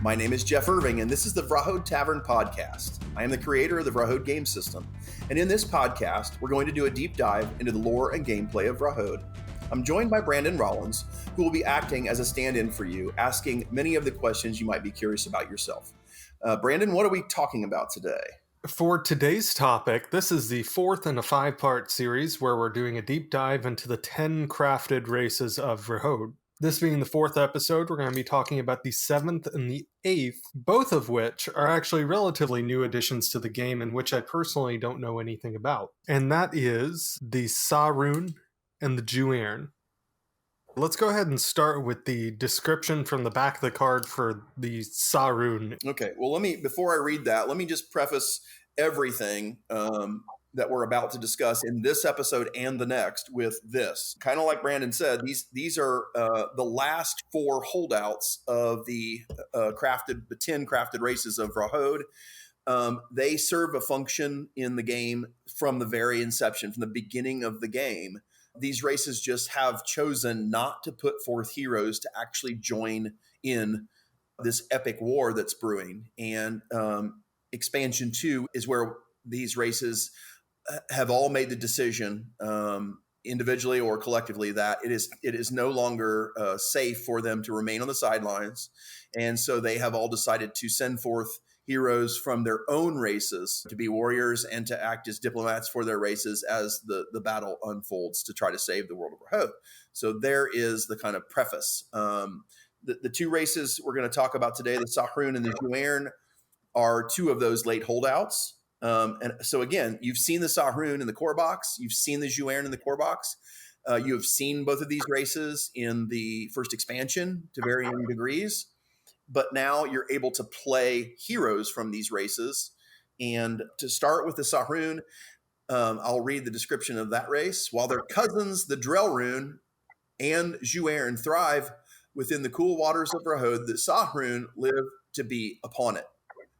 My name is Jeff Irving, and this is the Vrahode Tavern Podcast. I am the creator of the Vrahode game system, and in this podcast, we're going to do a deep dive into the lore and gameplay of Vrahode. I'm joined by Brandon Rollins, who will be acting as a stand-in for you, asking many of the questions you might be curious about yourself. Brandon, what are we talking about today? For today's topic, this is the fourth in a 5-part series where we're doing a deep dive into the 10 crafted races of Vrahode. This being the fourth episode, we're going to be talking about the 7th and the 8th, both of which are actually relatively new additions to the game and which I personally don't know anything about. And that is the Sahrhune and the Ju'Airne. Let's go ahead and start with the description from the back of the card for the Sahrhune. Okay, well, before I read that, let me just preface everything that we're about to discuss in this episode and the next with this. Kind of like Brandon said, these are the last 4 holdouts of the 10 crafted races of Vrahode. They serve a function in the game from the very inception, from the beginning of the game. These races just have chosen not to put forth heroes to actually join in this epic war that's brewing. And expansion 2 is where these races have all made the decision, individually or collectively, that it is no longer safe for them to remain on the sidelines. And so they have all decided to send forth heroes from their own races to be warriors and to act as diplomats for their races as the battle unfolds to try to save the world of Vrahode. So there is the kind of preface. The 2 races we're going to talk about today, the Sahrhune and the Ju'Airne, are 2 of those late holdouts. And so again, you've seen the Sahrhune in the core box. You've seen the Ju'Airne in the core box. You have seen both of these races in the first expansion to varying degrees. But now you're able to play heroes from these races. And to start with the Sahrhune, I'll read the description of that race. While their cousins, the Drellrune and Ju'Airne, thrive within the cool waters of Vrahode, the Sahrhune live to be upon it.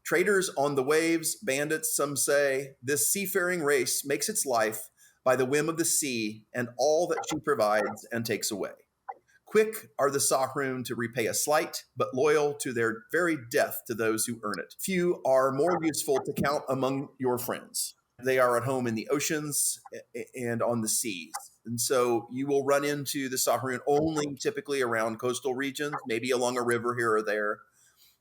Traders on the waves, bandits, some say, this seafaring race makes its life by the whim of the sea and all that she provides and takes away. Quick are the Sahrhune to repay a slight, but loyal to their very death to those who earn it. Few are more useful to count among your friends. They are at home in the oceans and on the seas. And so you will run into the Sahrhune only typically around coastal regions, maybe along a river here or there.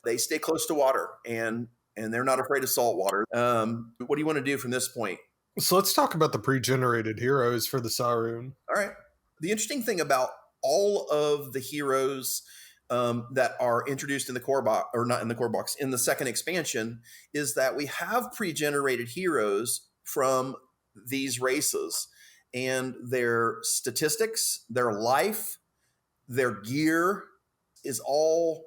They stay close to water, and they're not afraid of salt water. What do you want to do from this point? So let's talk about the pregenerated heroes for the Sahrhune. All right. The interesting thing about all of the heroes that are introduced in the core box, or not in the core box, in the second expansion, is that we have pregenerated heroes from these races, and their statistics, their life, their gear is all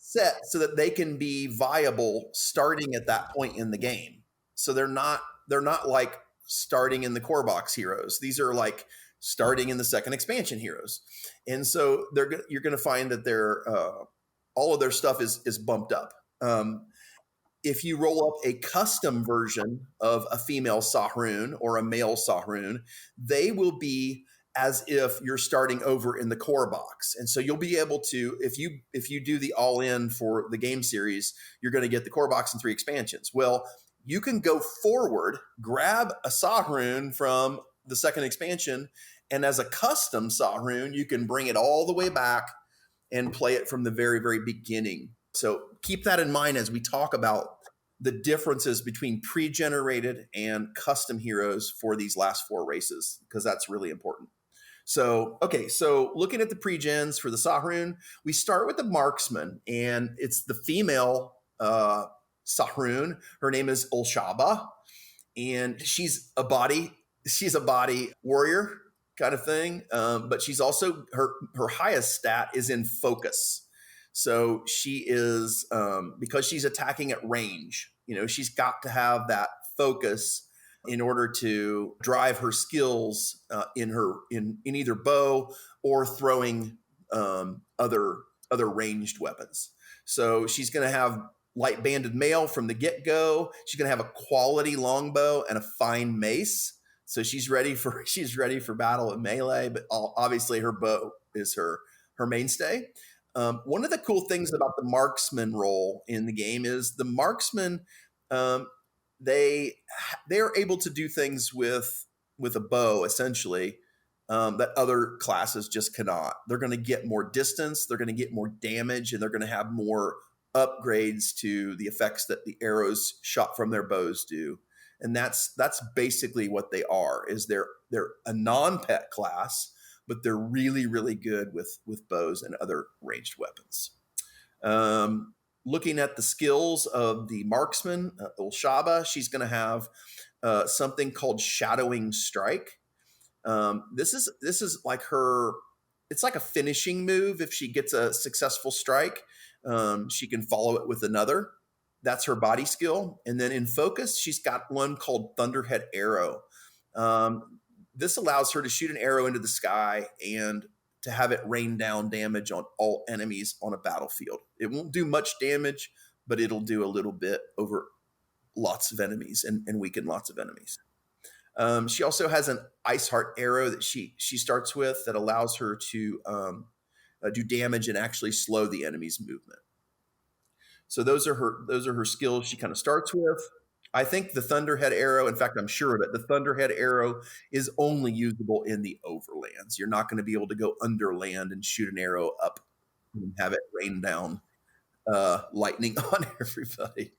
set so that they can be viable starting at that point in the game. So they're not like starting in the core box heroes. These are like starting in the second expansion heroes. And so you're going to find that all of their stuff is bumped up. If you roll up a custom version of a female Sahrhune or a male Sahrhune, they will be as if you're starting over in the core box. And so you'll be able to, if you do the all-in for the game series, you're going to get the core box and 3 expansions. Well, you can go forward, grab a Sahrhune from the second expansion, and as a custom Sahrhune, you can bring it all the way back and play it from the very, very beginning. So keep that in mind as we talk about the differences between pre-generated and custom heroes for these last 4 races, because that's really important. So looking at the pre-gens for the Sahrhune, we start with the marksman, and it's the female Sahrhune. Her name is Ulshaba, and she's a body warrior kind of thing. But she's also, her highest stat is in focus. So she is, because she's attacking at range, she's got to have that focus in order to drive her skills in either bow or throwing other ranged weapons. So she's going to have light banded mail from the get-go. She's going to have a quality longbow and a fine mace. So she's ready for battle at melee, but obviously her bow is her mainstay. One of the cool things about the marksman role in the game is the marksman, um, they are able to do things with a bow essentially, that other classes just cannot. They're going to get more distance, they're going to get more damage, and they're going to have more upgrades to the effects that the arrows shot from their bows do. And that's basically what they are. Is they're a non-pet class, but they're really, really good with bows and other ranged weapons. Looking at the skills of the marksman, Ulshaba, she's going to have something called Shadowing Strike. This is like her. It's like a finishing move. If she gets a successful strike, she can follow it with another. That's her body skill. And then in focus, she's got one called Thunderhead Arrow. This allows her to shoot an arrow into the sky and to have it rain down damage on all enemies on a battlefield. It won't do much damage, but it'll do a little bit over lots of enemies and weaken lots of enemies. She also has an Ice Heart Arrow that she starts with that allows her to do damage and actually slow the enemy's movement. So those are her skills she kind of starts with. I think the Thunderhead Arrow, in fact, I'm sure of it, the Thunderhead Arrow is only usable in the overlands. You're not going to be able to go underland and shoot an arrow up and have it rain down lightning on everybody.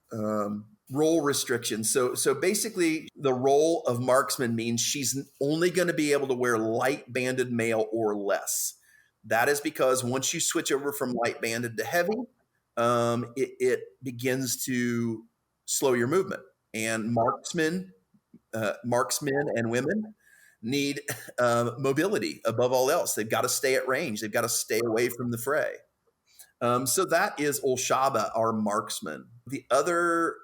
Role restrictions. So basically, the role of marksman means she's only going to be able to wear light banded mail or less. That is because once you switch over from light banded to heavy, it begins to slow your movement. And marksmen and women need mobility above all else. They've got to stay at range. They've got to stay away from the fray. So that is Ulshaba, our marksman. The other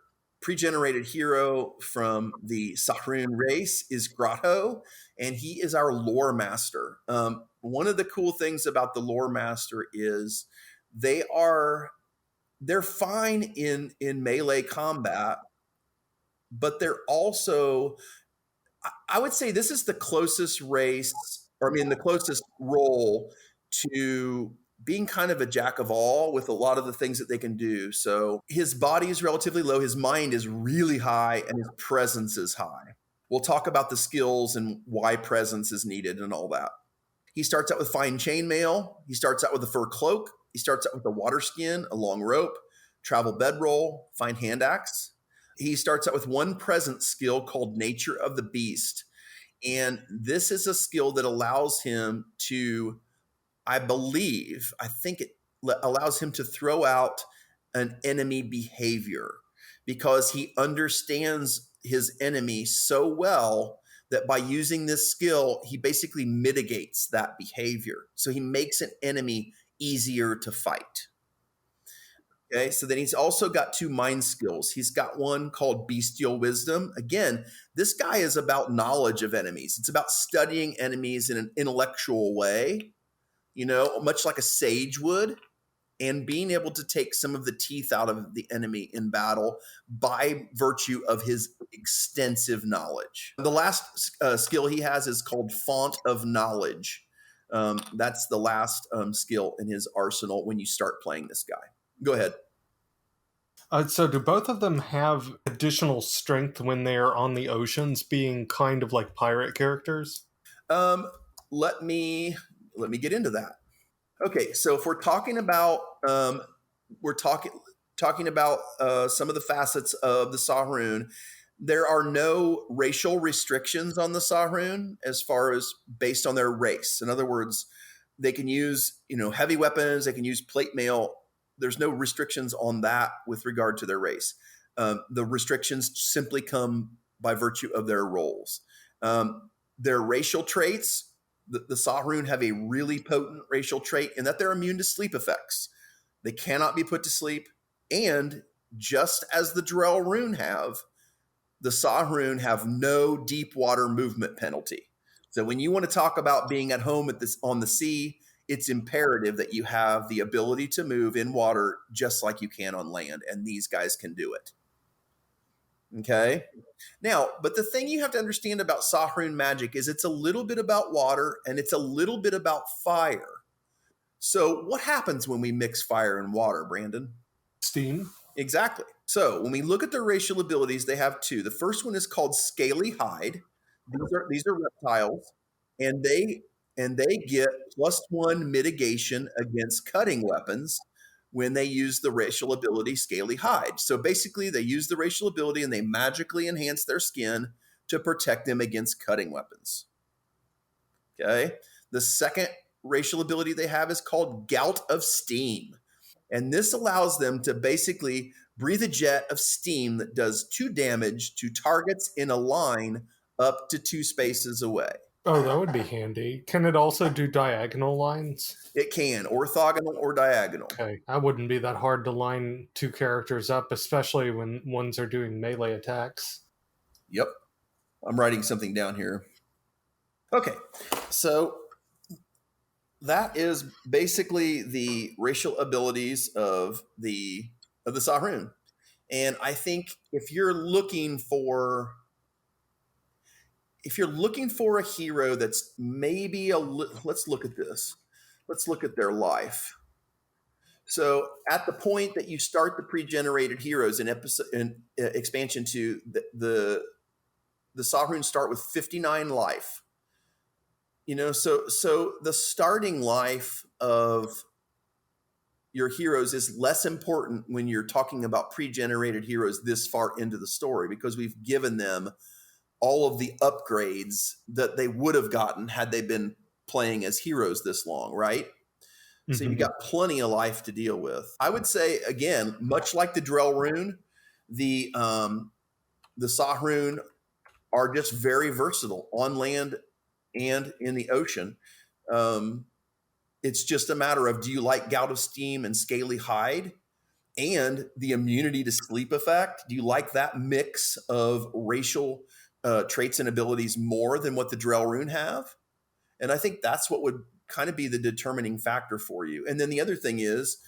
pregenerated hero from the Sahrhune race is Vrahode, and he is our lore master. One of the cool things about the lore master is they're fine in melee combat, but they're also, I would say this is the closest race, or I mean the closest role to being kind of a jack of all with a lot of the things that they can do. So his body is relatively low, his mind is really high, and his presence is high. We'll talk about the skills and why presence is needed and all that. He starts out with fine chainmail. He starts out with a fur cloak. He starts out with a water skin, a long rope, travel bedroll, fine hand axe. He starts out with one presence skill called Nature of the Beast. And this is a skill that allows him to, I think it allows him to throw out an enemy behavior because he understands his enemy so well that by using this skill, he basically mitigates that behavior. So he makes an enemy easier to fight. Okay, so then he's also got two mind skills. He's got one called Bestial Wisdom. Again, this guy is about knowledge of enemies. It's about studying enemies in an intellectual way, much like a sage would, and being able to take some of the teeth out of the enemy in battle by virtue of his extensive knowledge. The last skill he has is called Font of Knowledge. That's the last skill in his arsenal when you start playing this guy. Go ahead. So do both of them have additional strength when they're on the oceans, being kind of like pirate characters? Let me get into that. Okay, so if we're talking about some of the facets of the Sahrhune, there are no racial restrictions on the Sahrhune as far as based on their race. In other words, they can use heavy weapons, they can use plate mail. There's no restrictions on that with regard to their race. The restrictions simply come by virtue of their roles. Their racial traits, the Sahrhune have a really potent racial trait in that they're immune to sleep effects. They cannot be put to sleep. And just as the Drellrune have, the Sahrhune have no deep water movement penalty. So when you want to talk about being at home on the sea, it's imperative that you have the ability to move in water just like you can on land, and these guys can do it. Okay? Now, but the thing you have to understand about Sahrhune magic is it's a little bit about water and it's a little bit about fire. So what happens when we mix fire and water, Brandon? Steam. Exactly. So when we look at their racial abilities, they have two. The first one is called scaly hide. These are reptiles, and they get +1 mitigation against cutting weapons when they use the racial ability scaly hide. So basically, they use the racial ability and they magically enhance their skin to protect them against cutting weapons. Okay. The second racial ability they have is called gout of steam. And this allows them to basically breathe a jet of steam that does 2 damage to targets in a line up to 2 spaces away. Oh, that would be handy. Can it also do diagonal lines? It can, orthogonal or diagonal. Okay, that wouldn't be that hard to line 2 characters up, especially when ones are doing melee attacks. Yep. I'm writing something down here. Okay, so that is basically the racial abilities of the Sahrhune. And I think if you're looking for a hero that's maybe let's look at this. Let's look at their life. So at the point that you start the pre-generated heroes in expansion 2, the Sahrhune start with 59 life. So the starting life of your heroes is less important when you're talking about pre-generated heroes this far into the story, because we've given them all of the upgrades that they would have gotten had they been playing as heroes this long, right? Mm-hmm. So you've got plenty of life to deal with. I would say, again, much like the Drellrune, the Sahrhune are just very versatile on land and in the ocean. It's just a matter of, do you like gout of steam and scaly hide and the immunity to sleep effect? Do you like that mix of racial traits and abilities more than what the Drellrune have? And I think that's what would kind of be the determining factor for you. And then the other thing is,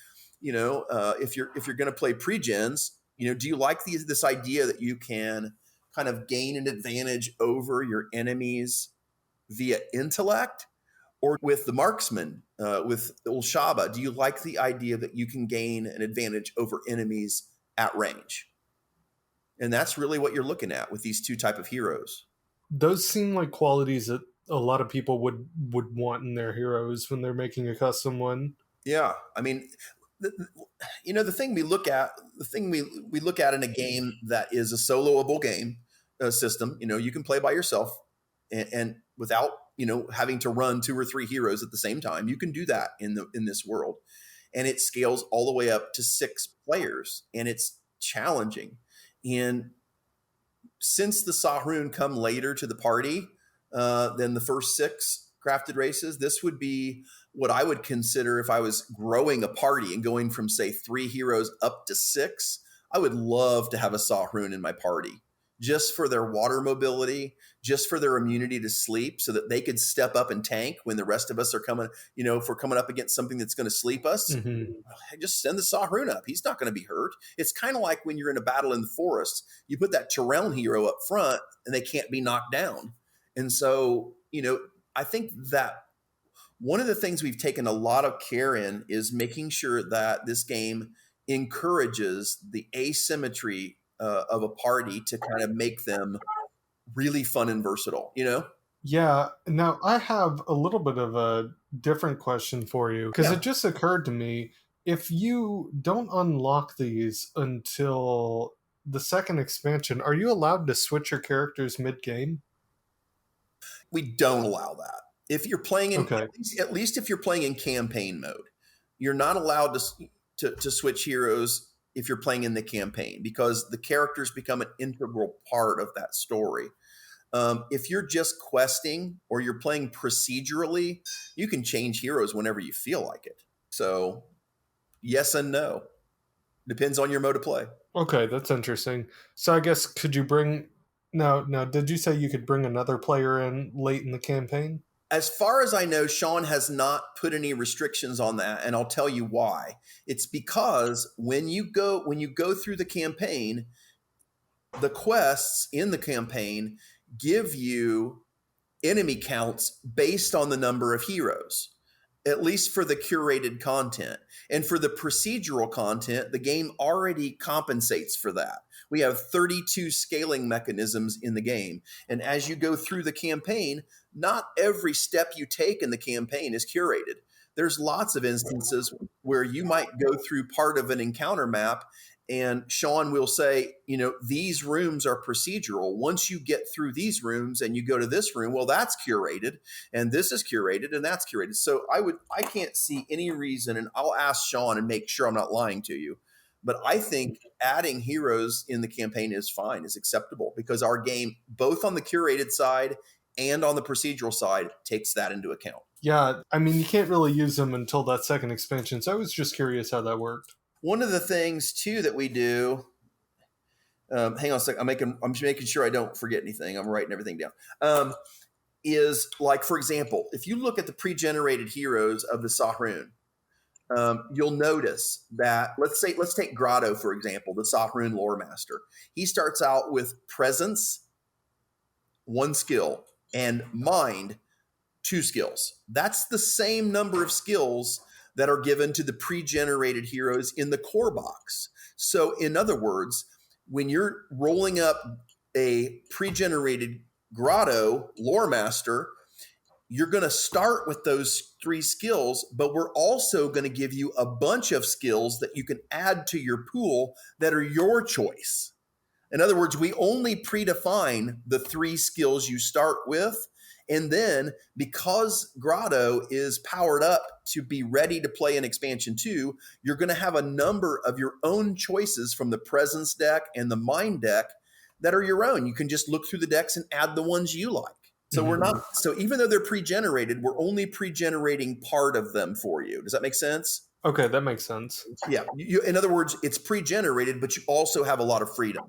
if you're going to play pre-gens, do you like this idea that you can kind of gain an advantage over your enemies via intellect? Or with the marksman, with Ulshaba, do you like the idea that you can gain an advantage over enemies at range? And that's really what you're looking at with these 2 type of heroes. Those seem like qualities that a lot of people would want in their heroes when they're making a custom one. Yeah, I mean, the thing we look at in a game that is a soloable game system, you can play by yourself and without having to run 2 or 3 heroes at the same time. You can do that in this world, and it scales all the way up to 6 players, and it's challenging. And since the Sahrhune come later to the party than the first 6 crafted races, this would be what I would consider, if I was growing a party and going from, say, 3 heroes up to 6, I would love to have a Sahrhune in my party, just for their water mobility, just for their immunity to sleep, so that they could step up and tank when the rest of us are coming, if we're coming up against something that's going to sleep us. Mm-hmm. Just send the Sahrhune up. He's not going to be hurt. It's kind of like when you're in a battle in the forest, you put that Tyrell hero up front and they can't be knocked down. And so, I think that one of the things we've taken a lot of care in is making sure that this game encourages the asymmetry of a party to kind of make them really fun and versatile, Yeah. Now, I have a little bit of a different question for you, because It just occurred to me, if you don't unlock these until the second expansion, are you allowed to switch your characters mid-game? We don't allow that. If you're playing in, at least if you're playing in campaign mode, you're not allowed to switch heroes if you're playing in the campaign, because the characters become an integral part of that story. If you're just questing or you're playing procedurally, you can change heroes whenever you feel like it. So yes and no. Depends on your mode of play. Okay, that's interesting. So I guess, could you bring... Now, did you say you could bring another player in late in the campaign? As far as I know, Sean has not put any restrictions on that, and I'll tell you why. It's because when you go through the campaign, the quests in the campaign give you enemy counts based on the number of heroes. at least for the curated content. And for the procedural content, the game already compensates for that. We have 32 scaling mechanisms in the game. And as you go through the campaign, not every step you take in the campaign is curated. There's lots of instances where you might go through part of an encounter map and Sean will say, these rooms are procedural. Once you get through these rooms and you go to this room, well, that's curated, and this is curated, and that's curated. So I can't see any reason, and I'll ask Sean and make sure I'm not lying to you, but I think adding heroes in the campaign is fine, is acceptable, because our game, both on the curated side and on the procedural side, takes that into account. Yeah, I mean, you can't really use them until that second expansion, so I was just curious how that worked. One of the things, too, that we do, hang on a second, I'm just making sure I don't forget anything. I'm writing everything down. Is like, for example, if you look at the pre-generated heroes of the Sahrhune, you'll notice that, let's take Grotto, for example, the Sahrhune lore master. He starts out with presence, 1 skill, and mind, 2 skills. That's the same number of skills that are given to the pre-generated heroes in the core box. So in other words, when you're rolling up a pre-generated Grotto lore master, you're going to start with those 3 skills, but we're also going to give you a bunch of skills that you can add to your pool that are your choice. In other words, we only predefine the 3 skills you start with. And then because Grotto is powered up to be ready to play in expansion 2, you're going to have a number of your own choices from the presence deck and the mind deck that are your own. You can just look through the decks and add the ones you like. So so even though they're pre-generated, we're only pre-generating part of them for you. Does that make sense? Okay, that makes sense. Yeah. In other words, it's pre-generated, but you also have a lot of freedom.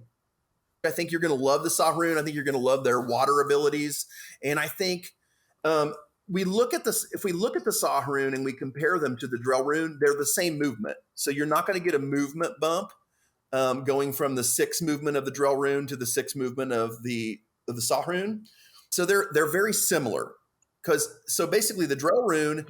I think you're going to love the Sahrhune. I think you're going to love their water abilities. And I think if we look at the Sahrhune and we compare them to the Drellrune, they're the same movement. So you're not going to get a movement bump going from the 6 movement of the Drellrune to the 6 movement of the Sahrhune. So they're very similar. So basically the Drellrune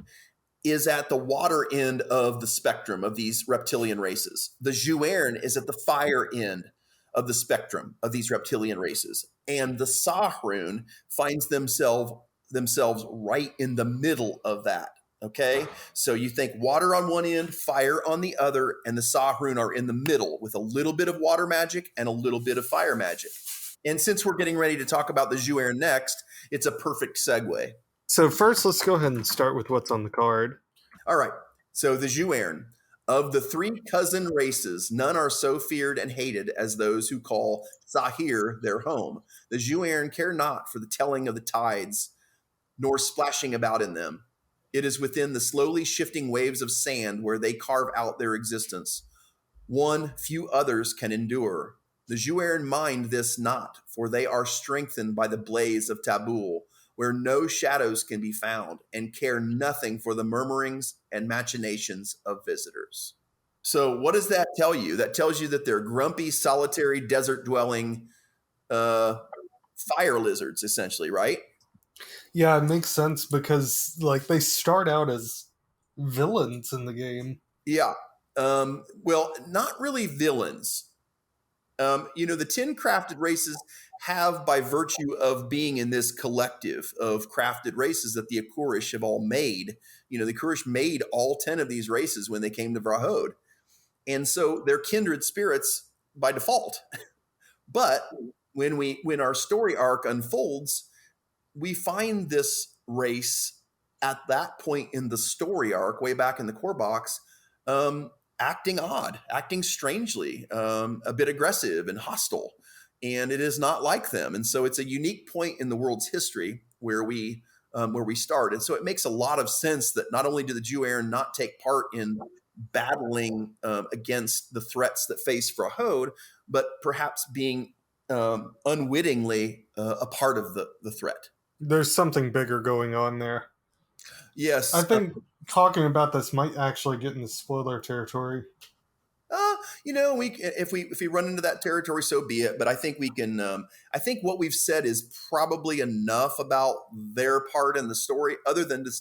is at the water end of the spectrum of these reptilian races. The Ju'Airne is at the fire end of the spectrum of these reptilian races. And the Sahrhune finds themselves right in the middle of that. Okay? So you think water on one end, fire on the other, and the Sahrhune are in the middle with a little bit of water magic and a little bit of fire magic. And since we're getting ready to talk about the Ju'Airne next, it's a perfect segue. So first, let's go ahead and start with what's on the card. All right. So the Ju'Airne. Of the 3 cousin races, none are so feared and hated as those who call Sahir their home. The Ju'Airne care not for the telling of the tides, nor splashing about in them. It is within the slowly shifting waves of sand where they carve out their existence. One few others can endure. The Ju'Airne mind this not, for they are strengthened by the blaze of Tabul, where no shadows can be found, and care nothing for the murmurings and machinations of visitors. So what does that tell you? That tells you that they're grumpy, solitary, desert-dwelling fire lizards, essentially, right? Yeah, it makes sense because they start out as villains in the game. Yeah. Well, not really villains. The 10 crafted races have, by virtue of being in this collective of crafted races that the Akurish have all made, the Akurish made all 10 of these races when they came to Vrahode. And so they're kindred spirits by default. But when our story arc unfolds, we find this race at that point in the story arc, way back in the core box, acting odd, acting strangely, a bit aggressive and hostile. And it is not like them. And so it's a unique point in the world's history where we start. And so it makes a lot of sense that not only do the Ju'Airne not take part in battling against the threats that face Vrahode, but perhaps being unwittingly a part of the threat. There's something bigger going on there. Yes. I think talking about this might actually get into spoiler territory. if we run into that territory, so be it. But I think we can. I think what we've said is probably enough about their part in the story, other than to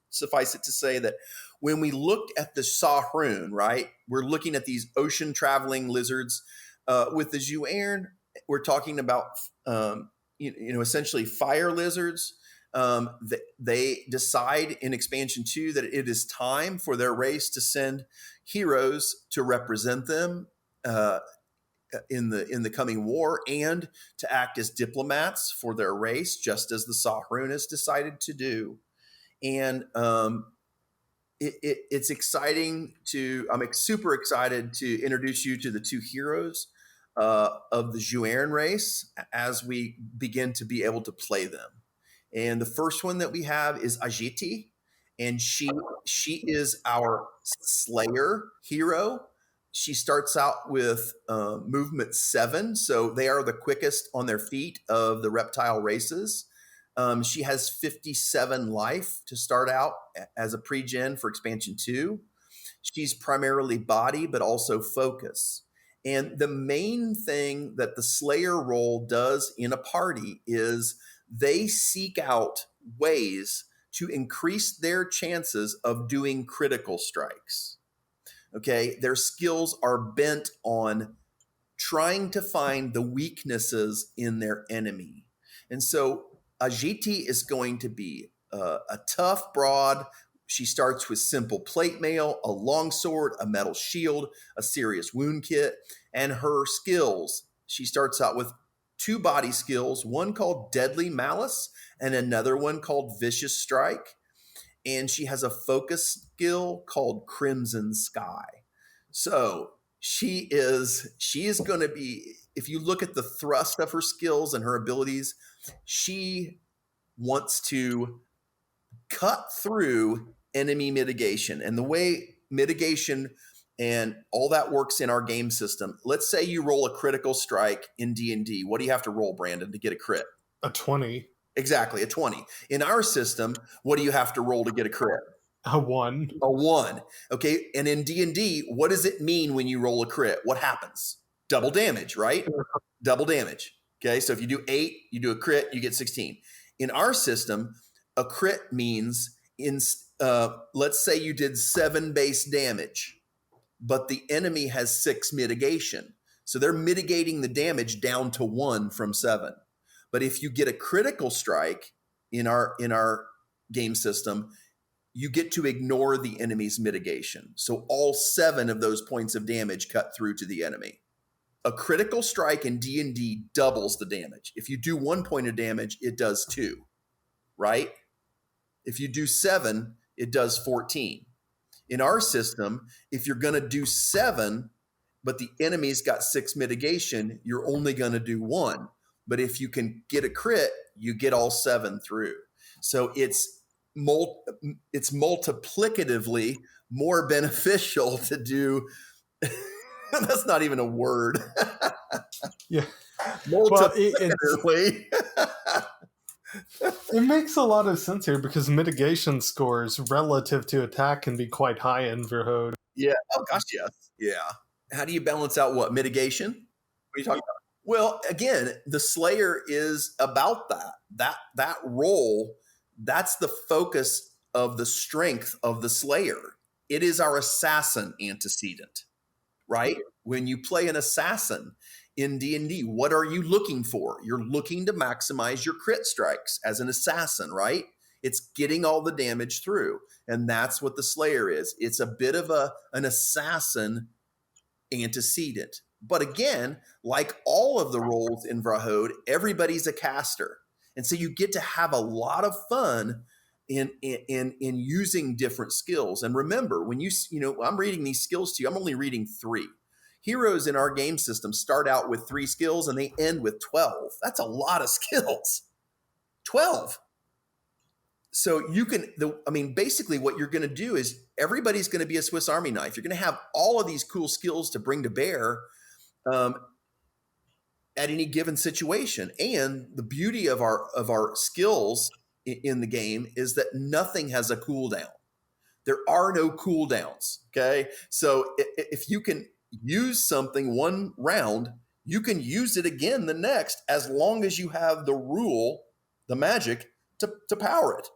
suffice it to say that when we look at the Sahrhune, right, we're looking at these ocean traveling lizards. With the Ju'Airne, we're talking about essentially fire lizards. They decide in expansion 2 that it is time for their race to send heroes to represent them in the coming war, and to act as diplomats for their race, just as the Sahrhune has decided to do. And it's exciting I'm super excited to introduce you to the 2 heroes of the Ju'Airne race as we begin to be able to play them. And the first one that we have is Ajiti, and she is our Slayer hero. She starts out with movement 7, so they are the quickest on their feet of the reptile races. She has 57 life to start out as a pre-gen for expansion 2. She's primarily body, but also focus. And the main thing that the Slayer role does in a party is they seek out ways to increase their chances of doing critical strikes. Okay, their skills are bent on trying to find the weaknesses in their enemy. And so Ajiti is going to be a tough broad. She starts with simple plate mail, a longsword, a metal shield, a serious wound kit, and her skills. She starts out with 2 body skills, one called Deadly Malice and another one called Vicious Strike. And she has a focus skill called Crimson Sky. So she is going to be, if you look at the thrust of her skills and her abilities, she wants to cut through enemy mitigation. And the way mitigation and all that works in our game system, let's say you roll a critical strike in D&D. What do you have to roll, Brandon, to get a crit? A 20. Exactly, a 20. In our system, what do you have to roll to get a crit? A 1. A 1. Okay, and in D&D, what does it mean when you roll a crit? What happens? Double damage, right? Double damage. Okay, so if you do 8, you do a crit, you get 16. In our system, a crit means let's say you did 7 base damage, but the enemy has 6 mitigation. So they're mitigating the damage down to 1 from 7. But if you get a critical strike in our game system, you get to ignore the enemy's mitigation. So all 7 of those points of damage cut through to the enemy. A critical strike in D&D doubles the damage. If you do 1 point of damage, it does 2, right? If you do 7, it does 14. In our system, if you're going to do 7, but the enemy's got 6 mitigation, you're only going to do 1. But if you can get a crit, you get all 7 through. So it's multiplicatively more beneficial to do. That's not even a word. Yeah. Multiplicatively. It makes a lot of sense here because mitigation scores relative to attack can be quite high in Vrahode. Yeah. Oh, gosh, yes. Yeah. How do you balance out what? Mitigation? What are you talking about? Well, again, the Slayer is about that. That role, that's the focus of the strength of the Slayer. It is our assassin antecedent, right? When you play an assassin in D&D, what are you looking for? You're looking to maximize your crit strikes as an assassin, right? It's getting all the damage through. And that's what the Slayer is. It's a bit of an assassin antecedent. But again, like all of the roles in Vrahode, everybody's a caster. And so you get to have a lot of fun in using different skills. And remember, when I'm reading these skills to you, I'm only reading 3. Heroes in our game system start out with 3 skills and they end with 12. That's a lot of skills. 12. So basically what you're going to do is everybody's going to be a Swiss Army knife. You're going to have all of these cool skills to bring to bear at any given situation. And the beauty of our skills in the game is that nothing has a cooldown. There are no cooldowns. Okay. So if you can use something one round, you can use it again the next, as long as you have the rule, the magic, to power it.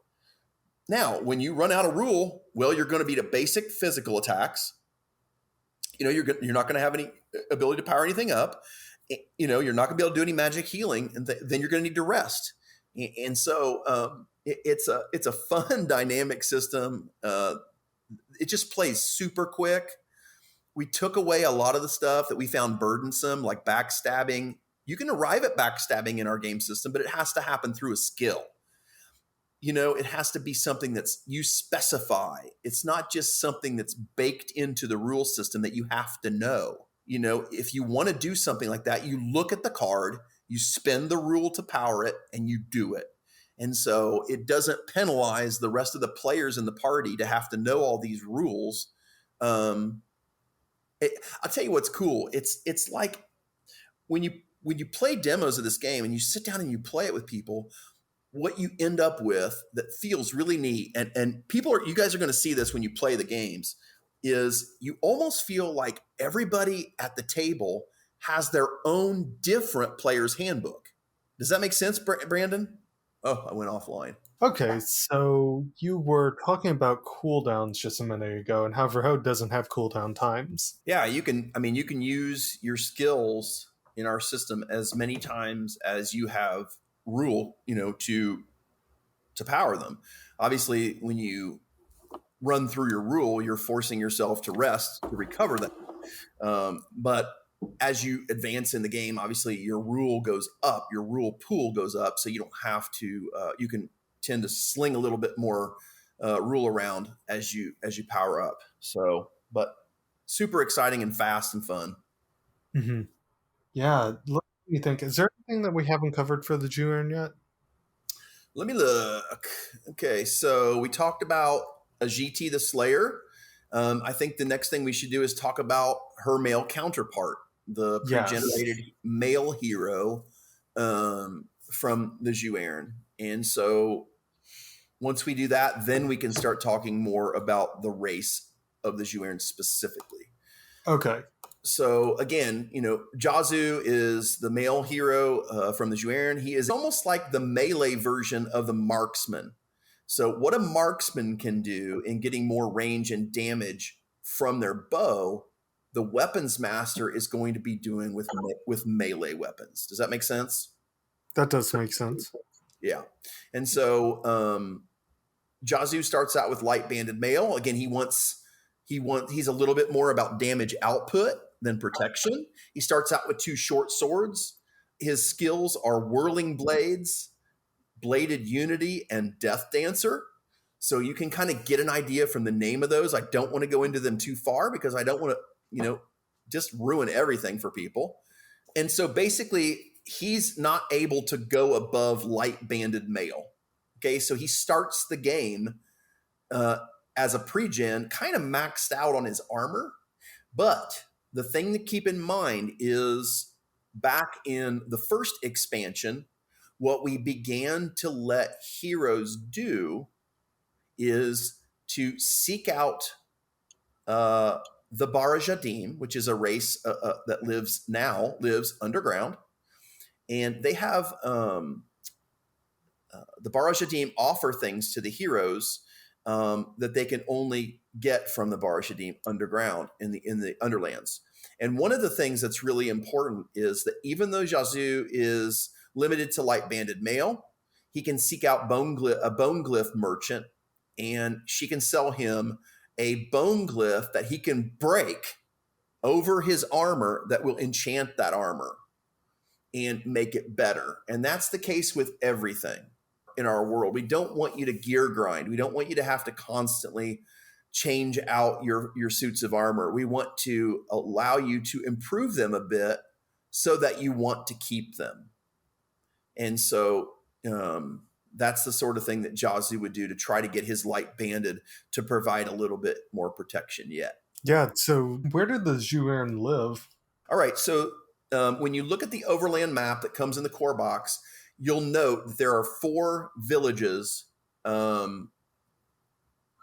Now, when you run out of rule, well, you're going to be to basic physical attacks. You're not going to have any ability to power anything up. You're not going to be able to do any magic healing, and then you're going to need to rest. And so it's a fun, dynamic system. It just plays super quick. We took away a lot of the stuff that we found burdensome, like backstabbing. You can arrive at backstabbing in our game system, but it has to happen through a skill. It has to be something that's you specify. It's not just something that's baked into the rule system that you have to know. If you want to do something like that, you look at the card, you spend the rule to power it, and you do it. And so it doesn't penalize the rest of the players in the party to have to know all these rules. I'll tell you what's cool. It's like when you play demos of this game and you sit down and you play it with people, what you end up with that feels really neat, and you guys are going to see this when you play the games, is you almost feel like everybody at the table has their own different player's handbook. Does that make sense, Brandon? Oh, I went offline. Okay, so you were talking about cooldowns just a minute ago, and how Vrahode doesn't have cooldown times. Yeah, you can use your skills in our system as many times as you have rule, to power them. Obviously, when you run through your rule, you're forcing yourself to rest to recover them. But as you advance in the game, obviously your rule goes up, your rule pool goes up, so you don't have to. You can tend to sling a little bit more rule around as you power up. So, but super exciting and fast and fun. Mm-hmm. Yeah. What do you think? Is there anything that we haven't covered for the Ju'Airne yet? Let me look. Okay, so we talked about Ajiti the Slayer. I think the next thing we should do is talk about her male counterpart, the pregenerated male hero from the Ju'Airne. And so once we do that, then we can start talking more about the race of the Ju'Airne specifically. Okay. So again, Jazu is the male hero from the Ju'Airne. He is almost like the melee version of the marksman. So what a marksman can do in getting more range and damage from their bow, the weapons master is going to be doing with melee weapons. Does that make sense? That does make sense. Yeah. And so Jazu starts out with light banded mail. Again, he's a little bit more about damage output than protection. He starts out with 2 short swords. His skills are whirling blades, bladed unity, and death dancer. So you can kind of get an idea from the name of those. I don't want to go into them too far because I don't want to, just ruin everything for people. And so basically he's not able to go above light banded mail. Okay. So he starts the game as a pregen, kind of maxed out on his armor. But the thing to keep in mind is back in the first expansion, what we began to let heroes do is to seek out the Barajadim, which is a race that lives underground. And they have the Barajadim offer things to the heroes that they can only get from the Barajadim underground in the underlands. And one of the things that's really important is that even though Jazu is limited to light banded mail, he can seek out a bone glyph merchant, and she can sell him a bone glyph that he can break over his armor that will enchant that armor and make it better. And that's the case with everything in our world. We don't want you to gear grind. We don't want you to have to constantly change out your suits of armor. We want to allow you to improve them a bit so that you want to keep them. And so that's the sort of thing that Jazu would do to try to get his light banded to provide a little bit more protection yet. Yeah, so where did the Ju'Airne live? All right, so when you look at the overland map that comes in the core box, you'll note that there are 4 villages on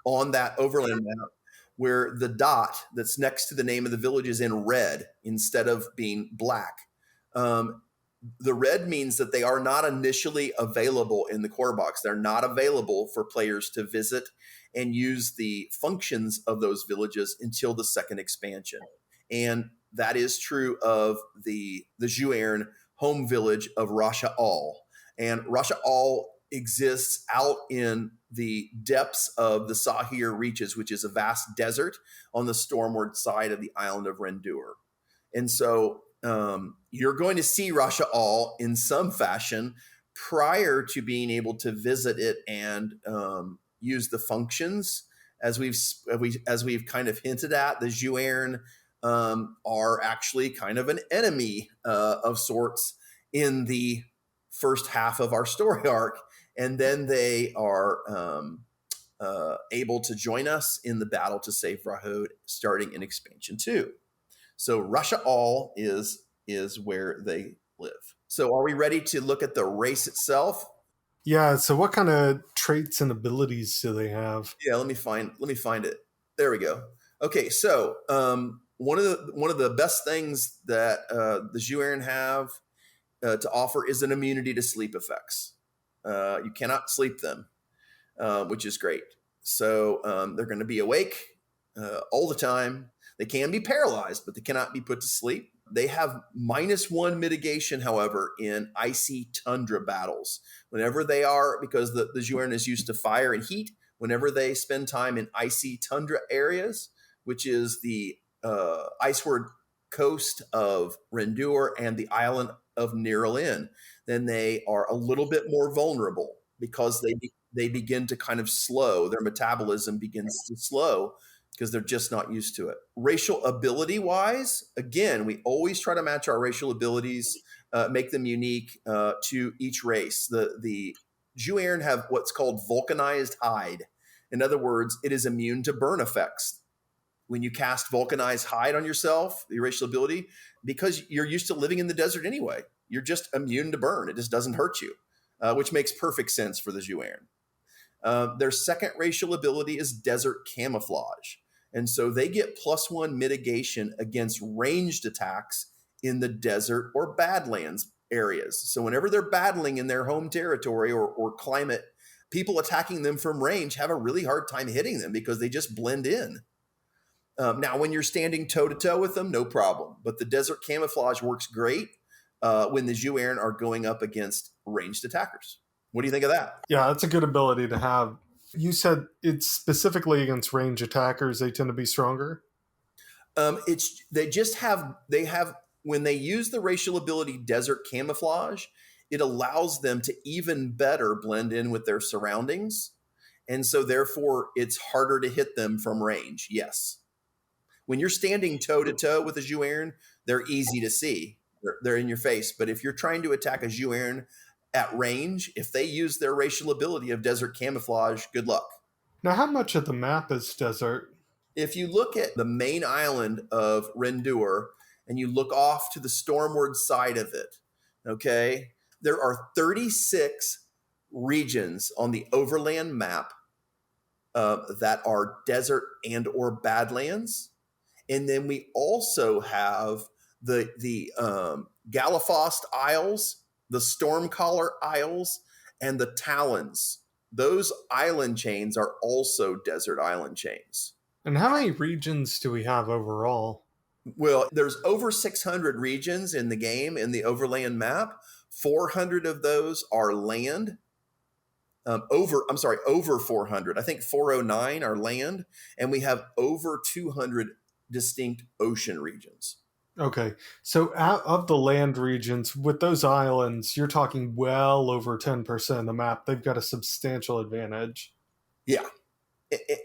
that overland map where the dot that's next to the name of the village is in red instead of being black. The red means that they are not initially available in the core box. They're not available for players to visit and use the functions of those villages until the second expansion. And that is true of the Ju'Airne home village of Vrahode. And Vrahode exists out in the depths of the Sahrhune reaches, which is a vast desert on the stormward side of the island of Rendur. And so you're going to see Vrahode in some fashion prior to being able to visit it and use the functions. As we've kind of hinted at, the Ju'Airne are actually kind of an enemy of sorts in the first half of our story arc, and then they are able to join us in the battle to save Vrahode starting in expansion 2. So Vrahode is where they live. So are we ready to look at the race itself? Yeah, so what kind of traits and abilities do they have? Yeah, let me find it. There we go. Okay, so one of the best things that the Ju'Airne have to offer is an immunity to sleep effects. You cannot sleep them, which is great. So they're going to be awake all the time. They can be paralyzed, but they cannot be put to sleep. They have -1 mitigation, however, in icy tundra battles. Whenever they are, because the Ju'Airne is used to fire and heat, whenever they spend time in icy tundra areas, which is the iceward coast of Rendur and the island of Nirelin, then they are a little bit more vulnerable because they begin to kind of slow. Their metabolism begins to slow because they're just not used to it. Racial ability wise, again, we always try to match our racial abilities, make them unique to each race. The Ju'Airne have what's called vulcanized hide. In other words, it is immune to burn effects. When you cast vulcanized hide on yourself, the racial ability, because you're used to living in the desert anyway, you're just immune to burn. It just doesn't hurt you, which makes perfect sense for the Ju'Airne. Their second racial ability is desert camouflage. And so they get +1 mitigation against ranged attacks in the desert or badlands areas. So whenever they're battling in their home territory or climate, people attacking them from range have a really hard time hitting them because they just blend in. Now, when you're standing toe-to-toe with them, no problem. But the desert camouflage works great when the Ju'Airne are going up against ranged attackers. What do you think of that? Yeah, that's a good ability to have. You said it's specifically against range attackers, they tend to be stronger? They have when they use the racial ability desert camouflage, it allows them to even better blend in with their surroundings. And so therefore it's harder to hit them from range. Yes. When you're standing toe-to-toe with a Ju'Airne, they're easy to see. They're in your face. But if you're trying to attack a Ju'Airne at range, if they use their racial ability of desert camouflage, good luck. Now, how much of the map is desert? If you look at the main island of Rendur and you look off to the stormward side of it, okay, there are 36 regions on the overland map that are desert and or badlands. And then we also have the Galafost Isles, the Stormcaller Isles, and the Talons. Those island chains are also desert island chains. And how many regions do we have overall? Well, there's over 600 regions in the game in the overland map. 400 of those are land. Over 400. I think 409 are land, and we have over 200 distinct ocean regions. Okay, so out of the land regions, with those islands, you're talking well over 10% of the map. They've got a substantial advantage. Yeah.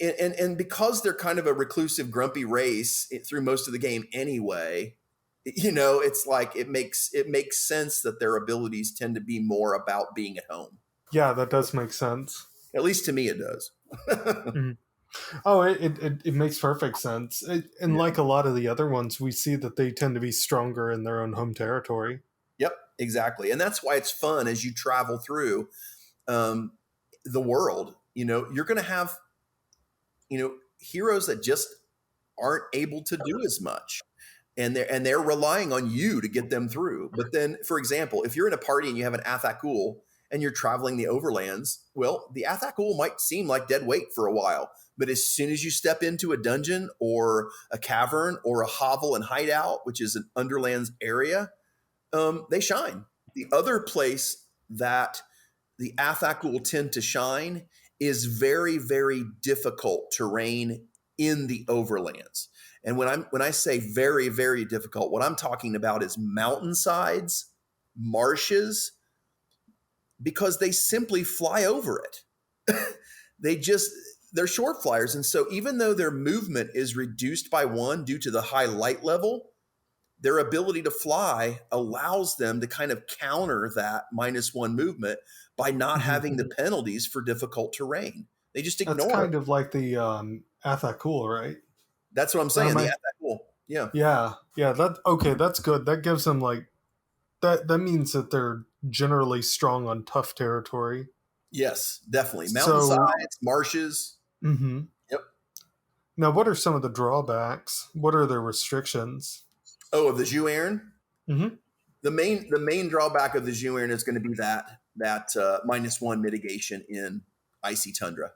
And because they're kind of a reclusive, grumpy race through most of the game anyway, it's like it makes sense that their abilities tend to be more about being at home. Yeah, that does make sense. At least to me, it does. Mm-hmm. Oh, it makes perfect sense. And like a lot of the other ones, we see that they tend to be stronger in their own home territory. Yep, exactly. And that's why it's fun as you travel through the world. You're going to have, heroes that just aren't able to do as much. And they're relying on you to get them through. But then, for example, if you're in a party and you have an Athakul and you're traveling the overlands, well, the Athakul might seem like dead weight for a while. But as soon as you step into a dungeon or a cavern or a hovel and hideout, which is an underlands area, they shine. The other place that the Athakul tend to shine is very, very difficult terrain in the overlands. And when I say very, very difficult, what I'm talking about is mountainsides, marshes, because they simply fly over it. They're short flyers. And so even though their movement is reduced by 1 due to the high light level, their ability to fly allows them to kind of counter that -1 movement by not having the penalties for difficult terrain. They just ignore That's kind of like the Athakul, right? That's what I'm saying. The Athakul. Yeah. Yeah. That's good. That gives them like that means that they're generally strong on tough territory. Yes, definitely. Mountainsides, marshes. Mm-hmm. Yep. Now, what are some of the drawbacks? What are the restrictions? Oh, of the Ju'Airne? Mm-hmm. The main drawback of the Ju'Airne is going to be that -1 mitigation in icy tundra.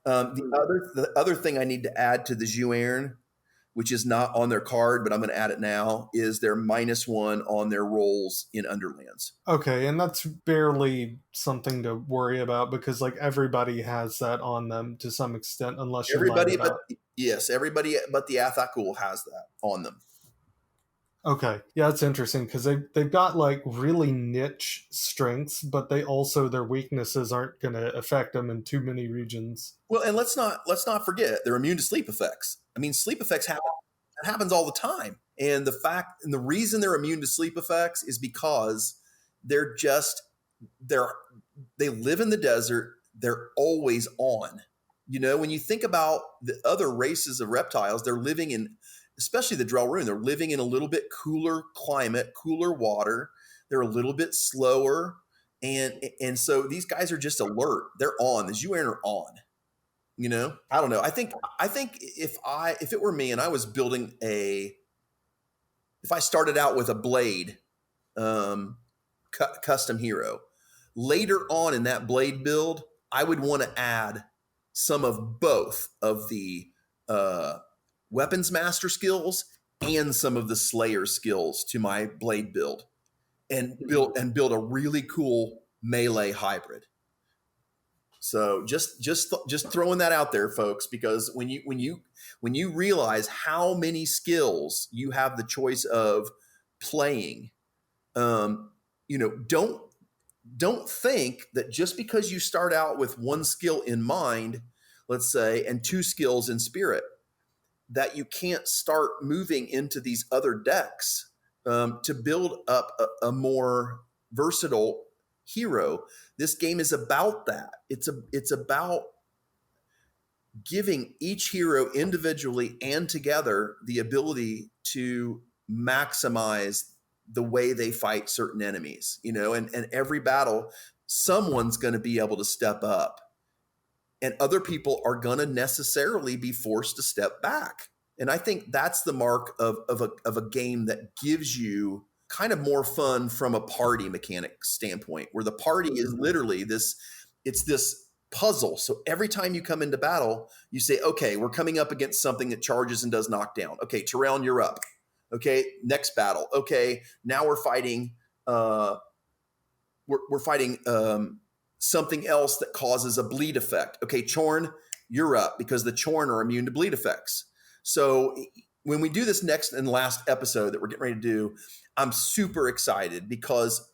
The other thing I need to add to the Ju'Airne, which is not on their card, but I'm going to add it now, is their -1 on their rolls in Underlands. Okay, and that's barely something to worry about because like everybody has that on them to some extent, unless you're everybody but the Athakul has that on them. Okay, yeah, that's interesting because they've got like really niche strengths, but they also their weaknesses aren't going to affect them in too many regions. Well, and let's not forget they're immune to sleep effects. I mean, sleep effects happen. That happens all the time. And the reason they're immune to sleep effects is because they live in the desert. They're always on. You know, when you think about the other races of reptiles, they're living in, especially the Drellrune, they're living in a little bit cooler climate, cooler water. They're a little bit slower. And so these guys are just alert. They're on. The Ju'Airne are on. You know, I don't know. I think if it were me and I was building if I started out with a blade custom hero, later on in that blade build, I would want to add some of both of the weapons master skills and some of the slayer skills to my blade build, and build a really cool melee hybrid. So just throwing that out there, folks, because when you realize how many skills you have the choice of playing, don't think that just because you start out with one skill in mind, let's say, and 2 skills in spirit, that you can't start moving into these other decks to build up a more versatile hero. This game is about that. It's about giving each hero individually and together the ability to maximize the way they fight certain enemies, and every battle, someone's going to be able to step up and other people are going to necessarily be forced to step back. And I think that's the mark of a game that gives you kind of more fun from a party mechanic standpoint, where the party is literally this puzzle. So every time you come into battle, you say, okay, we're coming up against something that charges and does knockdown. Okay, Tyrell, you're up. Okay, next battle. Okay, now we're fighting something else that causes a bleed effect. Okay, Chorn, you're up, because the Chorn are immune to bleed effects. So when we do this next and last episode that we're getting ready to do, I'm super excited because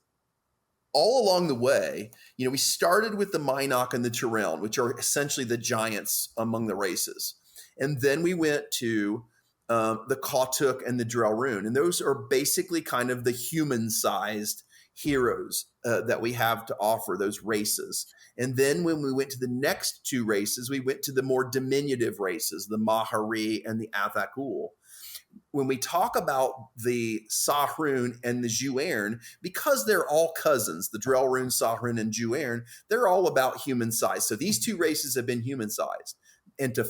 all along the way, we started with the Minok and the Tyrell, which are essentially the giants among the races. And then we went to the Kautuk and the Drellrune. And those are basically kind of the human-sized heroes that we have to offer, those races. And then when we went to the next 2 races, we went to the more diminutive races, the Mahari and the Athakul. When we talk about the Sahrhune and the Ju'Airne, because they're all cousins, the Drellrune, Sahrhune, and Ju'Airne, they're all about human size. So these 2 races have been human sized. And to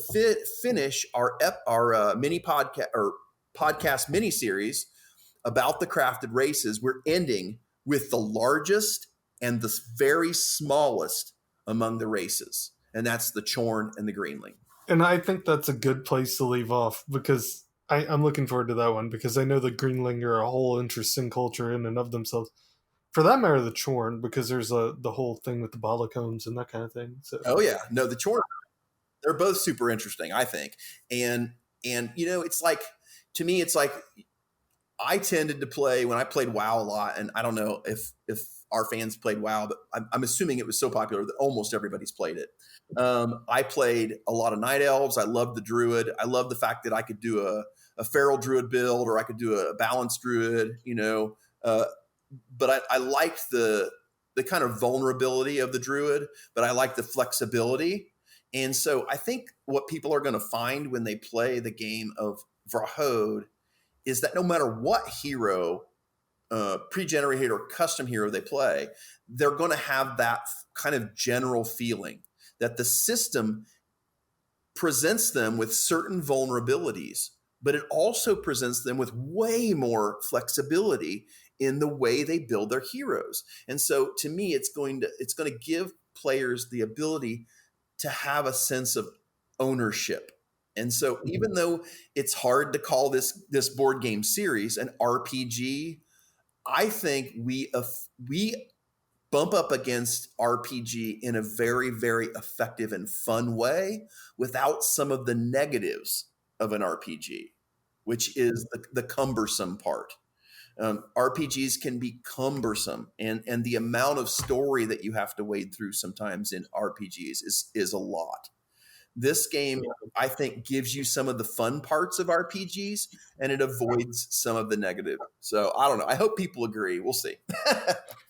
finish our mini podcast or podcast mini series about the crafted races, we're ending with the largest and the very smallest among the races, and that's the Chorn and the Greenling. And I think that's a good place to leave off, because I'm looking forward to that one, because I know the Greenling are a whole interesting culture in and of themselves. For that matter, the Chorn, because there's the whole thing with the balacones and that kind of thing. So. Oh yeah, no, the Chorn, they're both super interesting, I think. And it's like, to me, it's like I tended to play when I played WoW a lot, and I don't know if our fans played WoW, but I'm assuming it was so popular that almost everybody's played it. I played a lot of Night Elves. I loved the Druid. I loved the fact that I could do a Feral Druid build, or I could do a Balanced Druid, but I liked the kind of vulnerability of the Druid, but I liked the flexibility. And so I think what people are going to find when they play the game of Vrahode is that no matter what hero, pre-generated or custom hero they play, they're going to have that kind of general feeling that the system presents them with certain vulnerabilities, but it also presents them with way more flexibility in the way they build their heroes. And so to me, it's going to give players the ability to have a sense of ownership. And so even though it's hard to call this board game series an RPG, I think we bump up against RPG in a very, very effective and fun way without some of the negatives of an RPG, which is the cumbersome part. RPGs can be cumbersome, and the amount of story that you have to wade through sometimes in RPGs is a lot. This game, I think, gives you some of the fun parts of RPGs, and it avoids some of the negative. So I don't know. I hope people agree. We'll see.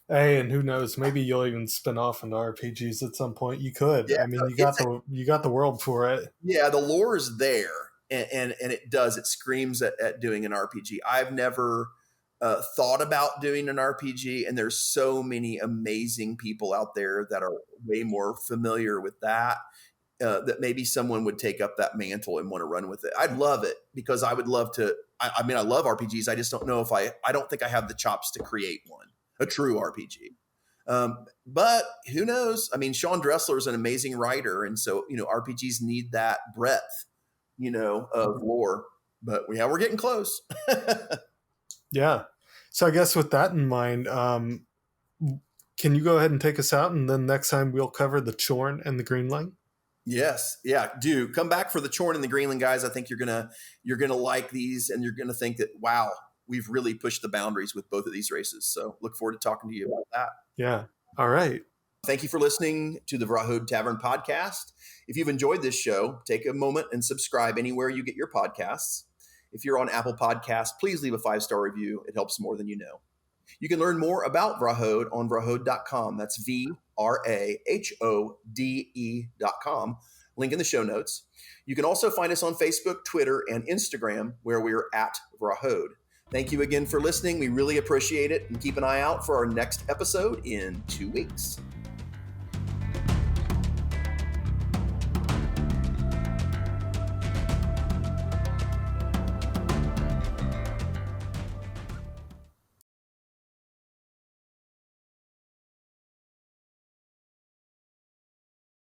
Hey, and who knows? Maybe you'll even spin off into RPGs at some point. You could. Yeah, I mean, you got the world for it. Yeah, the lore is there, and it does. It screams at doing an RPG. I've never thought about doing an RPG, and there's so many amazing people out there that are way more familiar with that. That maybe someone would take up that mantle and want to run with it. I'd love it, because I would love to. I mean, I love RPGs. I just don't know if I don't think I have the chops to create one, a true RPG. But who knows? I mean, Sean Dressler is an amazing writer. And so, RPGs need that breadth, of lore. But we're getting close. Yeah. So I guess with that in mind, can you go ahead and take us out? And then next time we'll cover the Chorn and the Greenling. Yes. Yeah. Do come back for the Chorn and the Greenling, guys. I think you're gonna like these, and you're gonna think that, wow, we've really pushed the boundaries with both of these races. So look forward to talking to you about that. Yeah. All right. Thank you for listening to the Vrahode Tavern podcast. If you've enjoyed this show, take a moment and subscribe anywhere you get your podcasts. If you're on Apple Podcasts, please leave a 5-star review. It helps more than you know. You can learn more about Vrahode on vrahode.com. That's VRAHODE.com. Link in the show notes. You can also find us on Facebook, Twitter, and Instagram, where we're at Vrahode. Thank you again for listening. We really appreciate it, and keep an eye out for our next episode in 2 weeks.